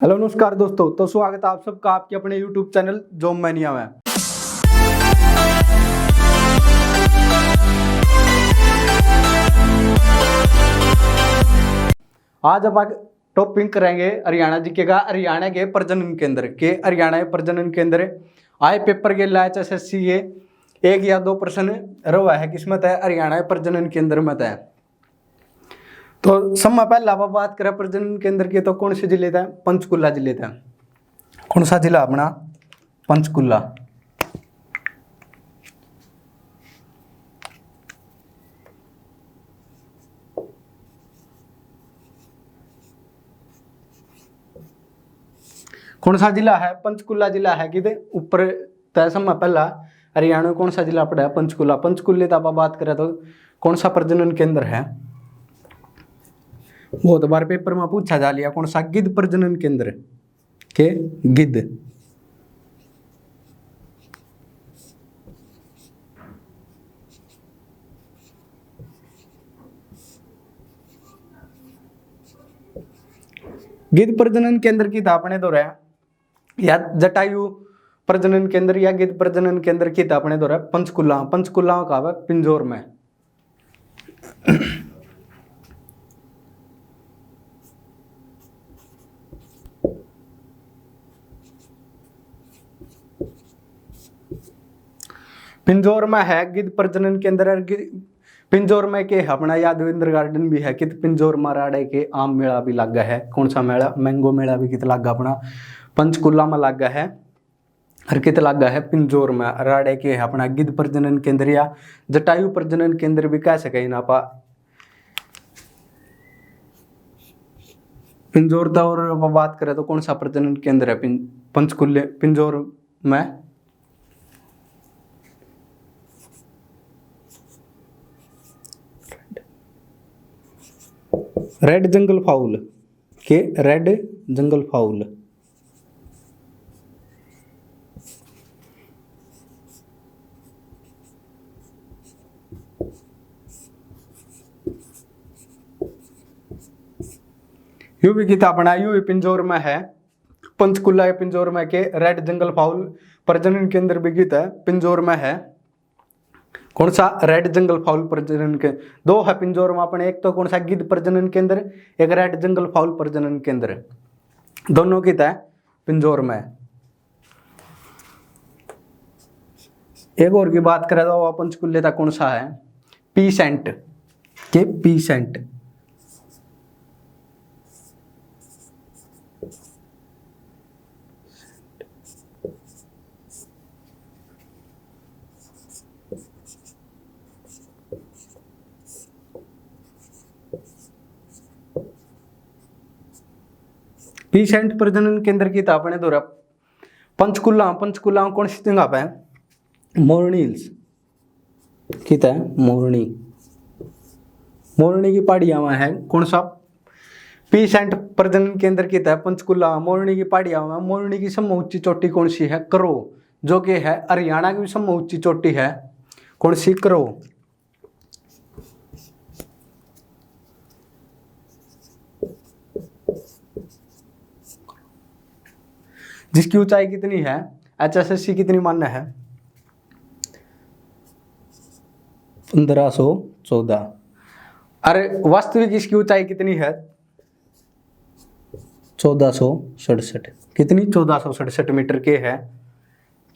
Hello नमस्कार दोस्तों, तो स्वागत है आप सबका आपके अपने यूट्यूब चैनल जॉब मैनिया में। आज अब टॉपिक करेंगे हरियाणा जीके का। हरियाणा के प्रजनन केंद्र आए पेपर के लाए एसएससी के 1 या 2 प्रश्न रवा है किस्मत है हरियाणा प्रजनन केंद्र में है। तो समय पहला बात करें प्रजनन केंद्र की, तो कौन से जिले था? पंचकुला जिले था। कौन सा जिला अपना? पंचकुला। कौन सा जिला है? पंचकुला जिला है। कि ऊपर तय समय पहला हरियाणा में कौन सा जिला पड़ा है? पंचकुला। पंचकुले तो आप बात करें तो कौन सा प्रजनन केंद्र है? बहुत बार पेपर में पूछा जा लिया, कौन सा? गिद्ध प्रजनन केंद्र के गिद्ध। गिद्ध प्रजनन केंद्र की थापने दो रहा या जटायु प्रजनन केंद्र या गिद्ध प्रजनन केंद्र की थापने दो रहा पंचकुला। पंचकुला का है पिंजौर में। पिंजौर में है गिद्ध प्रजनन केंद्र। पिंजौर में के अपना यादवेंद्र गार्डन भी है। कित पिंजौर माराड़े के आम मेला भी लगा है। कौन सा मेला? मैंगो मेला भी कित लगा अपना पंचकुला में लगा है। और कित लगा है पिंजौर में। राड़े के अपना गिद्ध प्रजनन केंद्र या जटायु प्रजनन केंद्र भी कह सके ना पा। पिंजौर का और बात करें तो कौन सा प्रजनन केंद्र है पंचकुले पिंजौर में? रेड जंगल फाउल के रेड जंगल फाउल। यू भी किताब बना यू भी पिंजौर में है। पंचकुला के पिंजौर में के रेड जंगल फाउल प्रजनन केंद्र भी गीत है पिंजौर में है। कौन सा? रेड जंगल फाउल प्रजनन के दो है पिंजौर में अपने। एक तो कौन सा? गिद्ध प्रजनन केंद्र, एक रेड जंगल फाउल प्रजनन केंद्र। दोनों की है पिंजौर में। एक और की बात करें तो पंचकुले का कौन सा है? पीसेंट के पीसेंट। पीसेंट प्रजनन केंद्र की तापने दौरा पंचकुला। पंचकुला कौन सी जगह पे है? मोरनी हिल्स की है मोरनी। मोरनी की पहाड़ियां में है। कौन सा? पीसेंट प्रजनन केंद्र की है पंचकुला मोरनी की पहाड़ियां में। मोरनी की सबसे ऊंची चोटी कौन सी है? करो, जो कि है हरियाणा की सबसे ऊंची चोटी है। कौन सी? करो। जिसकी ऊंचाई कितनी है? एचएसएससी कितनी मान्य है? 1514। अरे वास्तविक इसकी ऊंचाई कितनी है? 1467। कितनी? 1467 मीटर के है।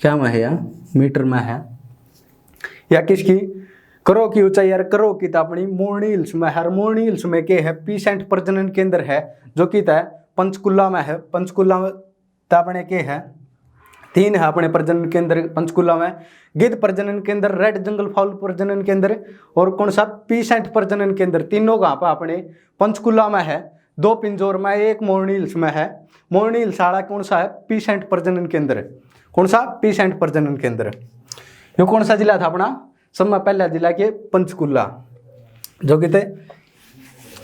क्या में है या मीटर में है? या किसकी? करो की ऊंचाई यार। करो की अपनी मोरनी हिल्स में है। मोरनी हिल्स में के है पीसेंट प्रजनन केंद्र है, जो कि पंचकुला में है। पंचकुला में अपने के है 3 है अपने प्रजनन केंद्र पंचकुला में। गिद्ध प्रजनन केंद्र, रेड जंगल फाउल प्रजनन केंद्र और कौन सा? पीसेंट प्रजनन केंद्र। तीनों कहाँ पर? अपने पंचकुला में है। 2 पिंजौर में, 1 मोरनी हिल्स में है। मोरनी हिल्स वाला कौन सा है? पीसेंट प्रजनन केंद्र। कौन सा? पीसेंट प्रजनन केंद्र। ये कौन सा जिला था अपना? सबसे पहला जिला के पंचकुला, जो कि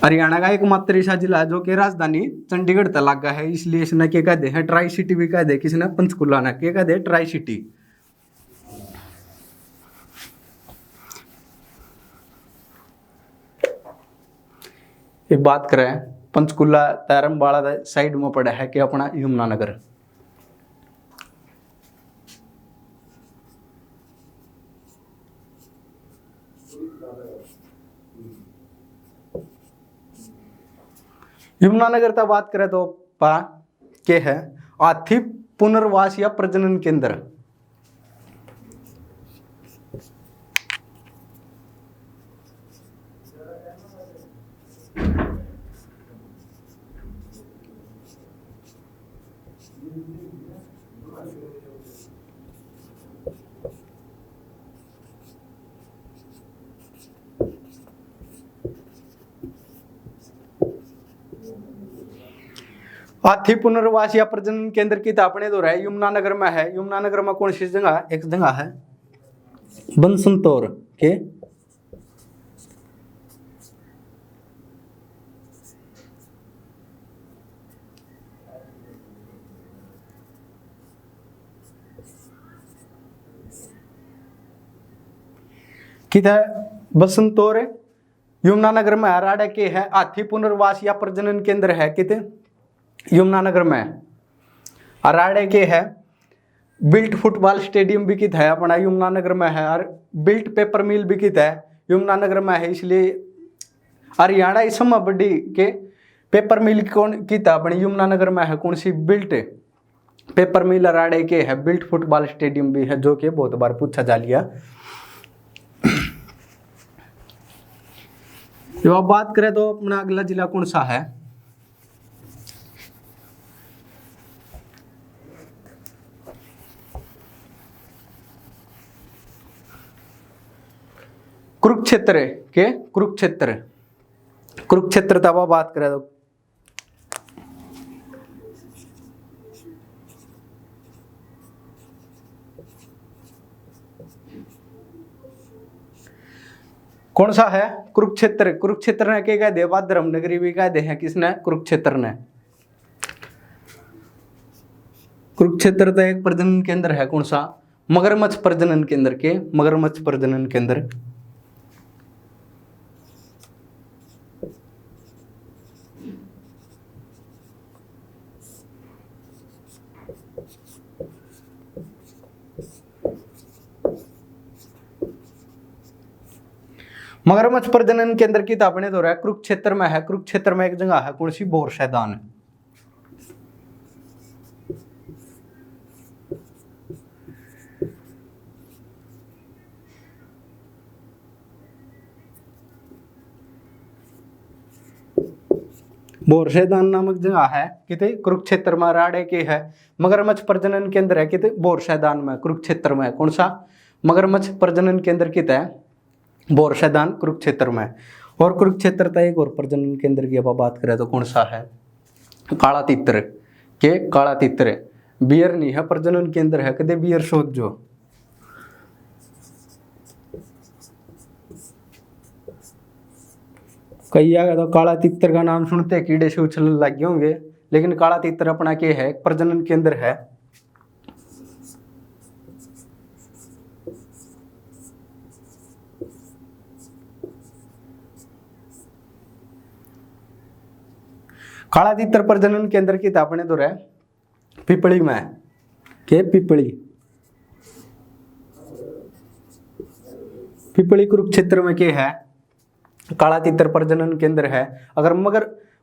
हरियाणा का एकमात्र ऐसा जिला है जो कि राजधानी चंडीगढ़ तक लगा है। इसलिए इसने क्या कहते हैं? ट्राई सिटी भी कहते हैं। किसने? पंचकुला ने क्या कहते हैं? Tri city. एक बात करें पंचकुला तैरमबाड़ा साइड में पड़ा है कि अपना यमुनानगर। यमुनानगर का बात करें तो पा के है हाथी पुनर्वास या प्रजनन केंद्र। हाथी पुनर्वास या प्रजनन केंद्र की अपने तो है यमुनानगर में है। यमुनानगर में कौन सी जगह? एक जगह है बनसंतौर के किधर बसंतौर यमुनानगर में राड़ा के है। हाथी पुनर्वास या प्रजनन केंद्र है कित यमुनानगर में। राड़े के है बिल्ट फुटबॉल स्टेडियम भी कित है अपना यमुनानगर में है। और बिल्ट पेपर मिल भी कित है यमुनानगर में है। इसलिए हरियाणा इस समय बड़ी के पेपर मिल कौन कित अपनी यमुनानगर में है। कौन सी? बिल्ट पेपर मिल राड़े के है। बिल्ट फुटबॉल स्टेडियम भी है जो कि बहुत बार पूछा जा लिया। जो अब बात करें तो अपना अगला जिला कौन सा है? कुरुक्षेत्र के कुरुक्षेत्र। कुरुक्षेत्र तब बात करें तो कौन सा है? कुरुक्षेत्र। कुरुक्षेत्र ने क्या कह दिया? धर्म नगरी भी कह दे हैं किसने? कुरुक्षेत्र ने। कुरुक्षेत्र तो एक प्रजनन केंद्र है। कौन सा? मगरमच्छ प्रजनन केंद्र के मगरमच्छ प्रजनन केंद्र। मगरमच्छ प्रजनन केंद्र की अपने तो रहा कुरुक्षेत्र में है। कुरुक्षेत्र में एक जगह है कौन सी? बोरसैदान। बोरसैदान नामक जगह है किते कुरुक्षेत्र में राड़े के है। मगरमच्छ प्रजनन केंद्र है किते बोरसैदान में कुरुक्षेत्र में। कौन सा? मगरमच्छ प्रजनन केंद्र कित है? बोरसैदान कुरुक्षेत्र में। और कुरुक्षेत्र का एक और प्रजनन केंद्र की अब बात करें तो कौन सा है? काला तीतर के काला तीतर। बियर नहीं है प्रजनन केंद्र है कदे बियर शोध जो। कई आ तो काला तीतर का नाम सुनते कीड़े से उछलने लग गए होंगे, लेकिन काला तीतर अपना के है प्रजनन केंद्र है। काला तीतर प्रजनन केंद्र की अपने तो है पिपली में के पिपली। पिपली कुरुक्षेत्र में के है काला तीतर प्रजनन केंद्र है। अगर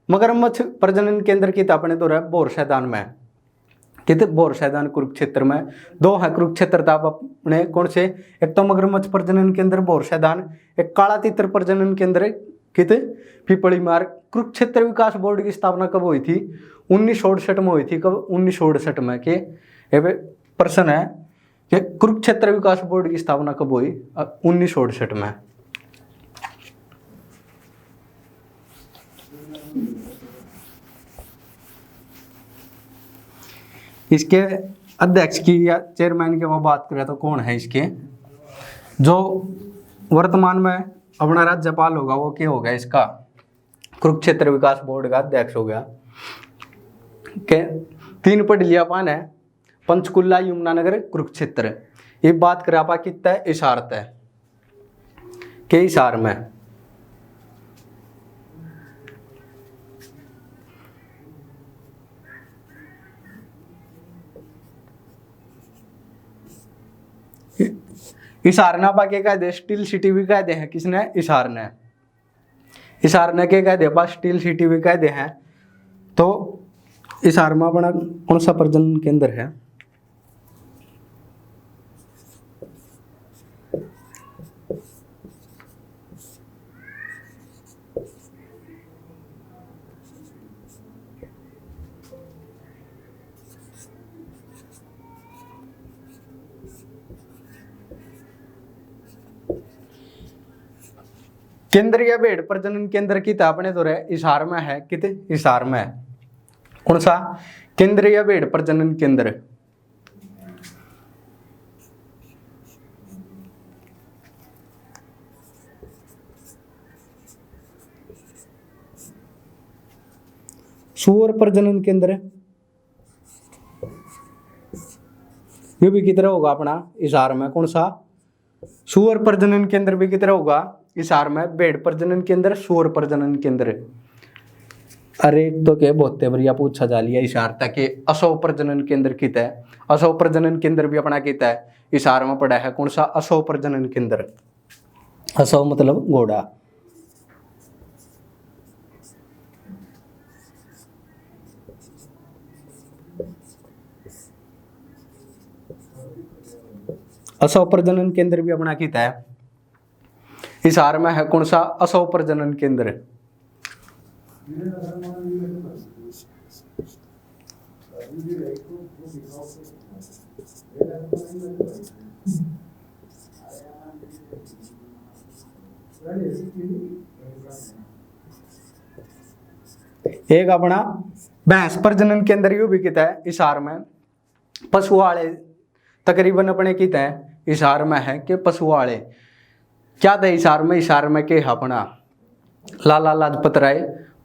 मगरमच्छ प्रजनन केंद्र की अपने तो है बोरसैदान में कित बोरसैदान कुरुक्षेत्र में। दो है कुरुक्षेत्र था अपने कौन से? एक तो मगरमच्छ प्रजनन केंद्र बोरसैदान, एक काला तीतर प्रजनन केंद्र कित पिपली मार। कुरुक्षेत्र विकास बोर्ड की स्थापना कब हुई थी? 1968 में हुई थी। कब? 1968 में। के प्रश्न है कि कुरुक्षेत्र विकास बोर्ड की स्थापना कब हुई? 1968 में। इसके अध्यक्ष की या चेयरमैन की वो बात करें तो कौन है इसके? जो वर्तमान में अपना राज्यपाल होगा वो क्या होगा इसका? कुरुक्षेत्र विकास बोर्ड का अध्यक्ष हो गया। के 3 पढ़ लिया पान है पंचकुला यमुनानगर कुरुक्षेत्र। ये बात करें आप कितना है? इशारत है के इशार में इसारना पाके कह दे स्टील सिटी भी कह दे हैं किसने, इसारने। इसारने के कह दे पास स्टील सिटी भी कह दे हैं। तो इसार में अपना कौन सा प्रजनन केंद्र है? केंद्रीय भेड़ प्रजनन केंद्र की अपने तो रहे इसार में है, कित इसार में है। कौन सा केंद्रीय भेड़ प्रजनन केंद्र? सूअर प्रजनन केंद्र, ये भी किधर होगा अपना इसार में। कौन सा सूअर प्रजनन केंद्र भी किधर होगा इसार में। भेड़ प्रजनन केंद्र, सूअर प्रजनन केंद्र। अरे तो के बहुत बढ़िया पूछा जा लिया इशार तक के असव प्रजनन केंद्र कित है। असव प्रजनन केंद्र भी अपना कित है इशार में पड़ा है। कौन सा असव प्रजनन केंद्र? असव मतलब घोड़ा। असव प्रजनन केंद्र भी अपना कित है इसार में है। कौन सा असव प्रजनन केंद्र? एक अपना भैंस प्रजनन केंद्र यू भी कित है इसार में। पशु वाले तकरीबन अपने कित है इसार में है कि पशु वाले क्या था इसार में। इसार में के अपना लाला लाजपत राय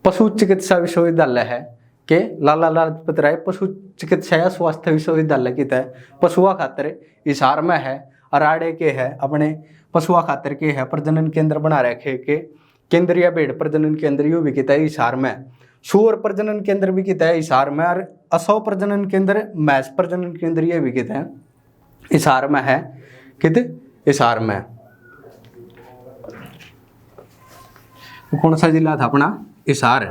पशु चिकित्सा विश्वविद्यालय है के लाला लाजपत राय पशु चिकित्सा या स्वास्थ्य विश्वविद्यालय की तय पशुआ खातर इसार में है। अराड़े के है अपने पशुआ खातर के है प्रजनन केंद्र बना रखे के केंद्रीय भेड़ प्रजनन केंद्र यू भी किता है इसार में। सूअर प्रजनन केंद्र भी किता है इसार में। और असव प्रजनन केंद्र मैस प्रजनन केंद्र ये भी किता है इसार में है। कित इसार में। कौन सा जिला था अपना इसार।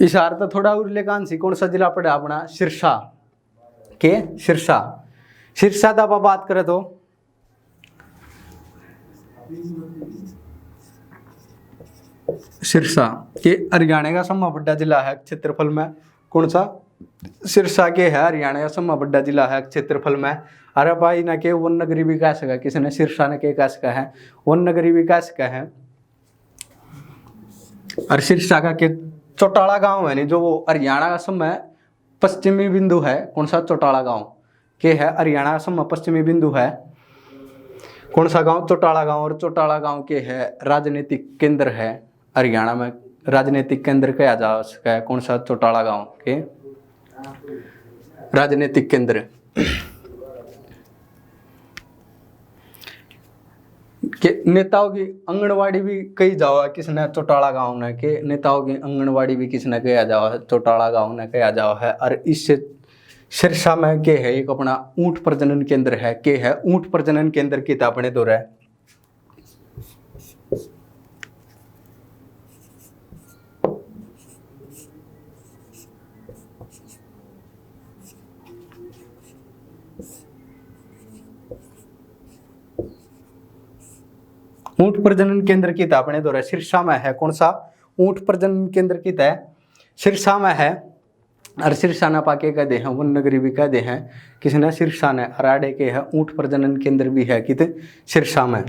इसार तो थोड़ा उल्लेखांशी कौन सा जिला पड़ा अपना सिरसा के सिरसा। सिरसा तो आप बात करें तो सिरसा के हरियाणा का सबसे बड़ा जिला है क्षेत्रफल में। कौन सा सिरसा के है हरियाणा का सबसे बड़ा जिला है क्षेत्रफल में। अरे भाई ना के वन नगरी विकास का किसी ने सिरसा ने के विकास का है वन नगरी विकास का है। और सिरसा का के चौटाला गांव है नहीं जो वो हरियाणा का समय पश्चिमी बिंदु है। कौन सा चौटाला गांव के है हरियाणा का समय पश्चिमी बिंदु है। कौन सा गांव चौटाला गांव। और चौटाला गांव के है राजनीतिक केंद्र है हरियाणा में राजनीतिक केंद्र कहा जा सकता है। कौन सा चौटाला गांव के राजनीतिक केंद्र के नेताओं की आंगनवाड़ी भी कही जाओ किसने चौटाला गांव ने के नेताओं की आंगनवाड़ी भी किसने कहा जाओ है चौटाला गांव ने कहा जाओ है। और इससे सिरसा में के है एक अपना ऊंट प्रजनन केंद्र है के है ऊंट प्रजनन केंद्र की अपने दौर है। ऊंट प्रजनन केंद्र की अपने दौर है सिरसा में है। कौन सा ऊंट प्रजनन केंद्र की तय सिरसा में है। और सिरसा ना पाके कह दे हैं वन नगरी भी कह दे हैं किसने सिरसा ने। अराड़े के है ऊंट प्रजनन केंद्र भी है कित सिरसा में।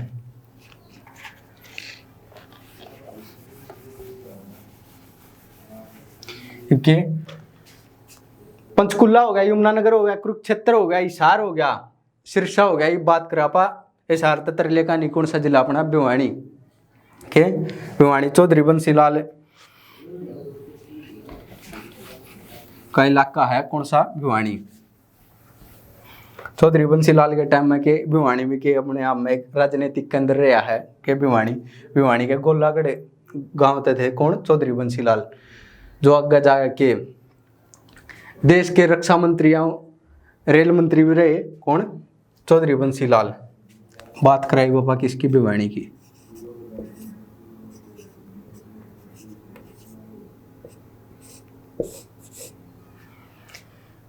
क्योंकि पंचकुला हो गया यमुनानगर हो गया कुरुक्षेत्र हो गया हिसार हो गया सिरसा हो गया। ये बात करा पा इसार तरले का नहीं। कौन सा जिला अपना भिवानी के भिवानी चौधरी बंसीलाल का इलाका है। कौन सा भिवानी चौधरी बंसीलाल के टाइम में के भिवानी भी के अपने आप में एक राजनीतिक केंद्र रहा है के भिवानी भिवानी के गोलागढ़ गांव थे कौन चौधरी बंसीलाल जो आगे जाके देश के रक्षा मंत्रियों रेल मंत्री भी रहे, कौन? चौधरी बंसी लाल। बात कराई बाबा किसकी? भिवानी की।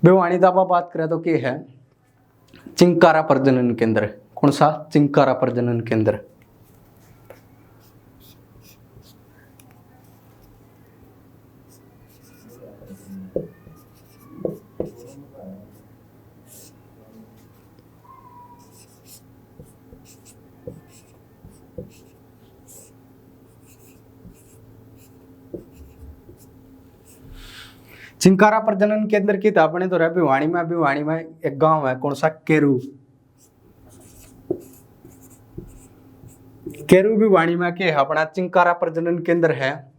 भिवानी दाबा बात करें तो क्या है? चिंकारा प्रजनन केंद्र। कौन सा? चिंकारा प्रजनन केंद्र। चिंकारा प्रजनन केंद्र की अपने तो रहे भिवानी में। भिवानी में एक गांव है, कौन सा? केरू। केरू भिवानी में के अपना चिंकारा प्रजनन केंद्र है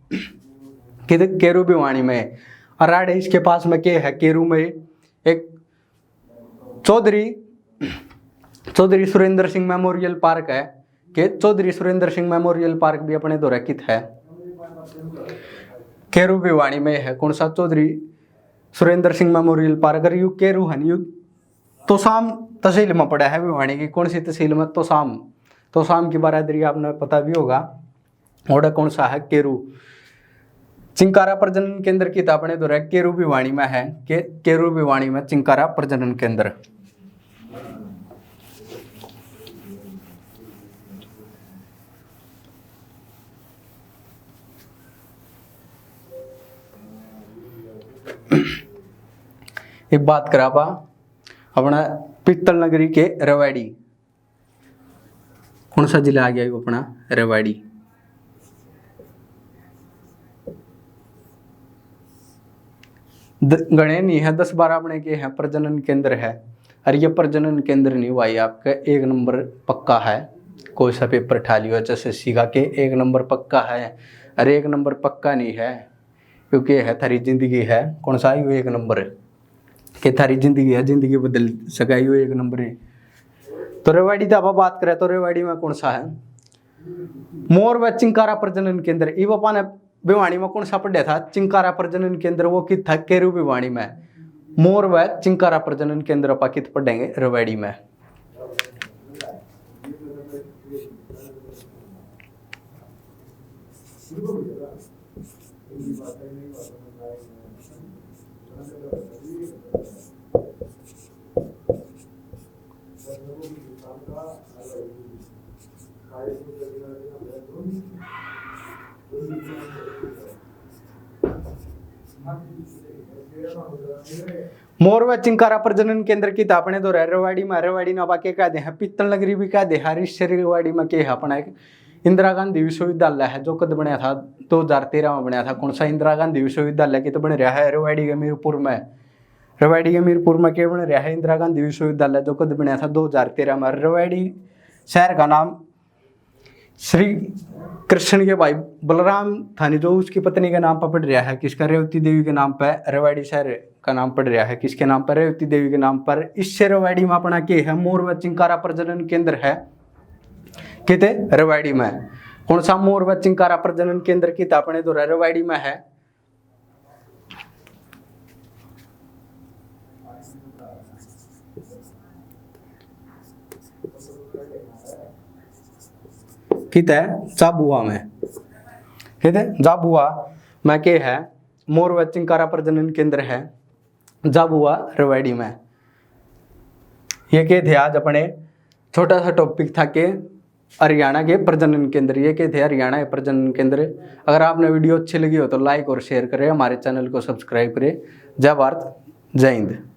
कि केरू भिवानी में। अराड़े इसके पास में के है? केरू में एक चौधरी सुरेंद्र सिंह मेमोरियल पार्क है कि चौधरी सुरेंद्र सिंह मेमोरियल पार्क भी अपने द्वारा कित है, केरू भिवानी में है। कौन सा? Chaudhary Surendra Singh memorial park. अगर यू केरू है यू तोशाम तहसील में पड़ा है भिवानी की। कौन सी तहसील में? तोशाम की बारादरी आपने पता भी होगा। और कौन सा है? केरू। चिंकारा प्रजनन केंद्र की अपने द्वारा केरू भिवानी में है कि केरू भिवानी में चिंकारा प्रजनन केंद्र। एक बात करा पा अपना पित्तल नगरी के रेवाड़ी। कौन सा जिला आ गया वो अपना? रेवाड़ी। गणे नहीं है, 10-12 अपने के हैं प्रजनन केंद्र है। और ये प्रजनन केंद्र नहीं भाई आपका 1 नंबर पक्का है। कोई सा पेपर ठा लियो HSSC का के 1 नंबर पक्का है। अरे 1 नंबर पक्का नहीं है, क्योंकि है थारी जिंदगी है। कौन सा? यो 1 नंबर कि थारी जिंदगी है, जिंदगी बदल सका, यो 1 नंबर है। तो रेवाड़ी तो अब बात करें तो रेवाड़ी में कौन सा है? मोर व चिंकारा प्रजनन केंद्र। ई बापा ने भिवानी में कौन सा पढ़ा था? चिंकारा प्रजनन केंद्र। वो कित था? केरू भिवानी में। मोर व चिंकारा प्रजनन केंद्र अपा कित पढ़ेंगे? रेवाड़ी में। मोर व चिंकारा प्रजनन केंद्र की अपने तो रेवाड़ी में। रेवाड़ी ना बाकी कह दे पित्तल नगरी भी कह दे। हरीश रेवाड़ी में के है अपना एक इंदिरा गांधी विश्वविद्यालय है, जो कद बनया था 2013 में बनया था। कौन सा? इंदिरा गांधी विश्वविद्यालय की तो बन रहा है रेवाड़ी के मीरपुर में। रेवाड़ी के मीरपुर में के बन रहा है इंदिरा गांधी विश्वविद्यालय, जो कद बनया था 2013 में। रेवाड़ी शहर का नाम श्री कृष्ण के भाई बलराम थानी जो उसकी पत्नी के नाम पर पड़ रहा है। किसका? रेवती देवी के नाम पर रेवाड़ी शहर का नाम पड़ रहा है। किसके नाम पर? रेवती देवी के नाम पर। इससे रेवाड़ी में अपना के है मोर व चिंकारा प्रजनन केंद्र है किते? रेवाड़ी में। कौन सा? मोर व चिंकारा प्रजनन केंद्र की अपने तो रेवाड़ी में है। कित है? जाबुआ में। कित है? जाबुआ में के है मोर व चिंकारा प्रजनन केंद्र है, जाबुआ रेवाड़ी में। ये के थे आज अपने छोटा सा टॉपिक था कि हरियाणा के प्रजनन केंद्र। ये के थे हरियाणा के प्रजनन केंद्र। अगर आपने वीडियो अच्छी लगी हो तो लाइक और शेयर करें, हमारे चैनल को सब्सक्राइब करें। जय भारत, जय हिंद।